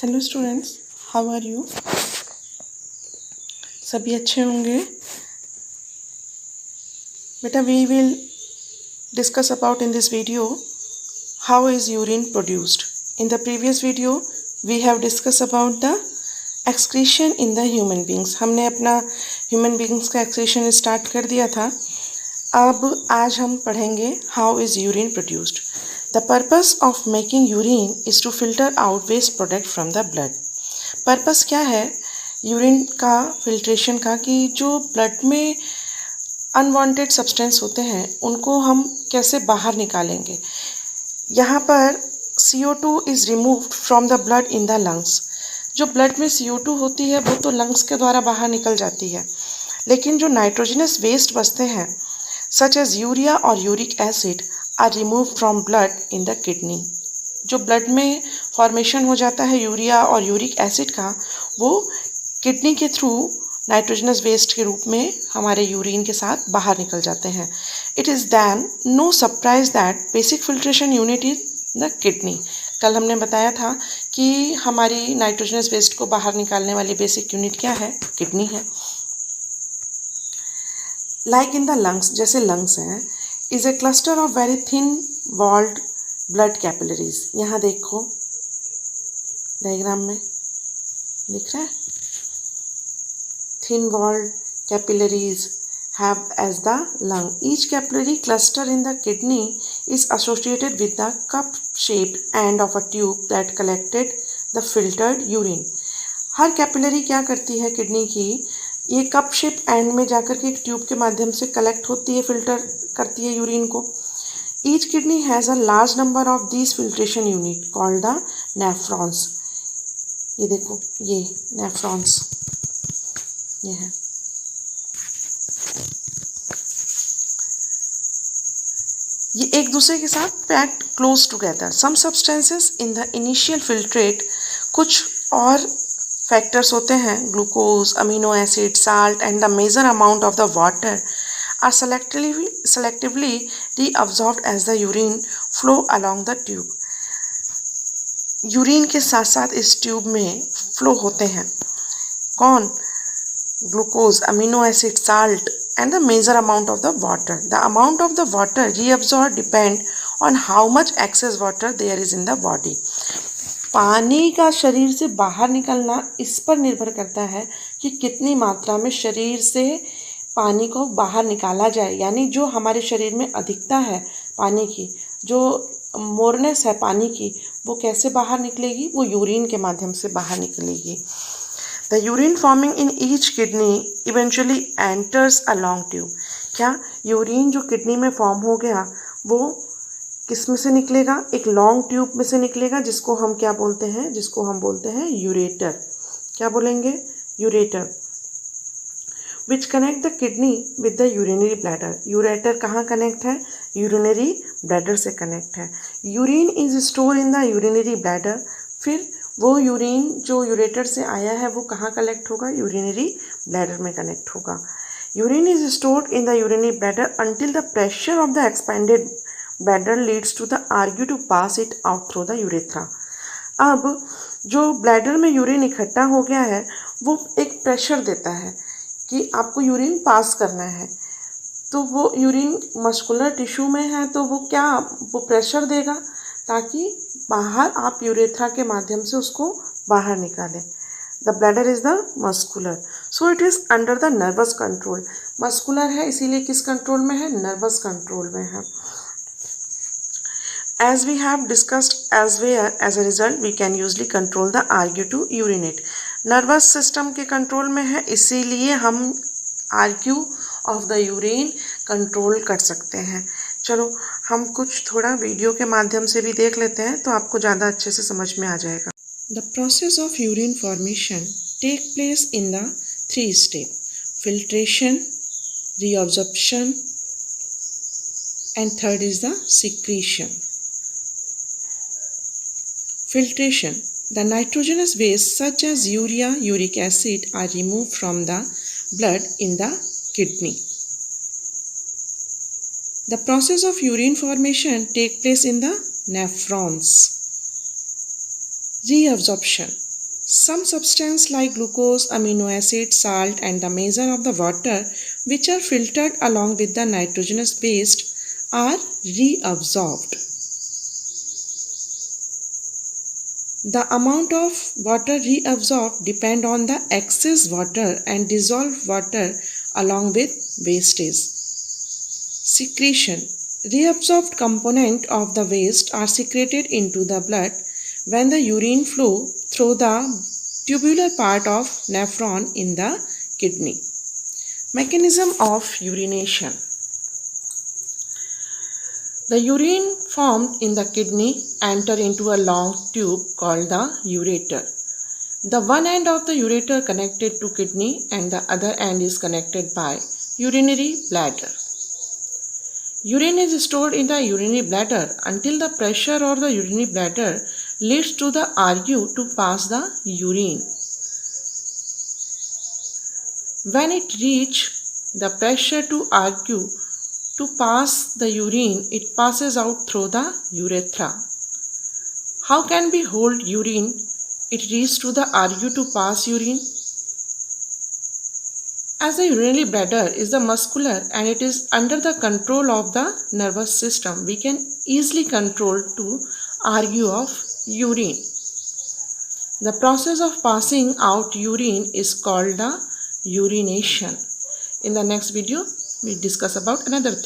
Hello students, how are you? सभी अच्छे होंगे। बेटा, we will discuss about in this video how is urine produced. In the previous video we have discuss about the excretion in the human beings. हमने अपना human beings का excretion start कर दिया था. अब आज हम पढ़ेंगे how is urine produced. The purpose of making urine is to filter out waste product from the blood. Purpose क्या है यूरिन का फिल्ट्रेशन का? कि जो ब्लड में अनवांटेड सब्सटेंस होते हैं उनको हम कैसे बाहर निकालेंगे. यहाँ पर CO2 is removed from the blood in the lungs. जो ब्लड में CO2 होती है वो तो लंग्स के द्वारा बाहर निकल जाती है, लेकिन जो नाइट्रोजनस वेस्ट बचते हैं सच एज यूरिया और uric acid are remove from blood in the kidney. जो ब्लड में फॉर्मेशन हो जाता है यूरिया और यूरिक एसिड का, वो किडनी के थ्रू नाइट्रोजनस वेस्ट के रूप में हमारे यूरिन के साथ बाहर निकल जाते हैं. It is then no surprise that basic filtration unit is the kidney. कल हमने बताया था कि हमारी नाइट्रोजनस वेस्ट को बाहर निकालने वाली बेसिक यूनिट क्या है? किडनी है. लाइक इन द लंग्स, जैसे लंग्स हैं, is a cluster of very thin walled blood capillaries. यहाँ देखो डायग्राम में दिख रहा है. Thin walled capillaries have as the lung. Each capillary cluster in the kidney is associated with the cup-shaped end of a tube that collected the filtered urine. Her capillary क्या करती है kidney की? ये cup shape and में जाकर के एक tube के माध्यम से कलेक्ट होती है, फिल्टर करती है यूरिन को. Each kidney has a large number of these filtration unit called the nephrons. ये देखो, ये nephrons ये है. ये एक दूसरे के साथ packed close together. Some substances in the initial filtrate, कुछ और फैक्टर्स होते हैं, glucose, amino acid, salt and the major amount of the water are selectively reabsorbed as the urine flow along the tube. Urine के साथ साथ इस tube में flow होते हैं कौन? Glucose, amino acid, salt and the major amount of the water. The amount of the water reabsorbed depend on how much excess water there is in the body. पानी का शरीर से बाहर निकलना इस पर निर्भर करता है कि कितनी मात्रा में शरीर से पानी को बाहर निकाला जाए. यानी जो हमारे शरीर में अधिकता है पानी की, जो मोरनेस है पानी की, वो कैसे बाहर निकलेगी? वो यूरिन के माध्यम से बाहर निकलेगी. The urine forming in each kidney eventually enters a long tube. क्या यूरिन जो किडनी में फॉर्म हो गया वो किस में से निकलेगा? एक लॉन्ग ट्यूब में से निकलेगा, जिसको हम क्या बोलते हैं? जिसको हम बोलते हैं यूरेटर. क्या बोलेंगे? Ureter. Which connect the kidney with the urinary bladder. Ureter कहाँ कनेक्ट है? यूरिनरी ब्लैडर से कनेक्ट है. Urine is store in the urinary bladder. फिर वो यूरिन जो यूरेटर से आया है वो कहाँ कलेक्ट होगा? यूरिनरी ब्लैडर में कनेक्ट होगा. Urine is stored in the urinary bladder until the pressure of the expanded bladder leads to the urge to pass it out through the urethra. अब जो ब्लैडर में यूरिन इकट्ठा हो गया है वो एक प्रेशर देता है कि आपको यूरिन पास करना है. तो वो यूरिन मस्कुलर टिश्यू में है तो वो प्रेशर देगा ताकि बाहर आप यूरेथ्रा के माध्यम से उसको बाहर निकालें. The bladder is the muscular, so it is under the nervous control. Muscular है इसीलिए किस कंट्रोल में है? नर्वस कंट्रोल में है. As we have discussed elsewhere, as a result we can usually control the urge to urinate. Nervous system के control में है, इसीलिए हम urge of the urine control कर सकते हैं. चलो हम कुछ थोड़ा वीडियो के माध्यम से भी देख लेते हैं तो आपको ज़्यादा अच्छे से समझ में आ जाएगा. The process of urine formation take place in the 3 step: filtration, reabsorption and third is the secretion. Filtration. The nitrogenous waste such as urea, uric acid are removed from the blood in the kidney. The process of urine formation take place in the nephrons. Reabsorption. Some substance like glucose, amino acid, salt and the measure of the water which are filtered along with the nitrogenous paste are reabsorbed. The amount of water reabsorbed depend on the excess water and dissolved water along with wastage. Secretion. Reabsorbed component of the waste are secreted into the blood when the urine flow through the tubular part of nephron in the kidney. Mechanism of urination. The urine formed in the kidney enter into a long tube called the ureter. The one end of the ureter connected to kidney and the other end is connected by urinary bladder. Urine is stored in the urinary bladder until the pressure of the urinary bladder leads to the RU to pass the urine. When it reaches the pressure to RU to pass the urine, it passes out through the urethra. How can we hold urine? It reaches to the RU to pass urine. As the urinary bladder is the muscular and it is under the control of the nervous system, we can easily control to RU of urine. The process of passing out urine is called the urination. In the next video, we discuss about another thing.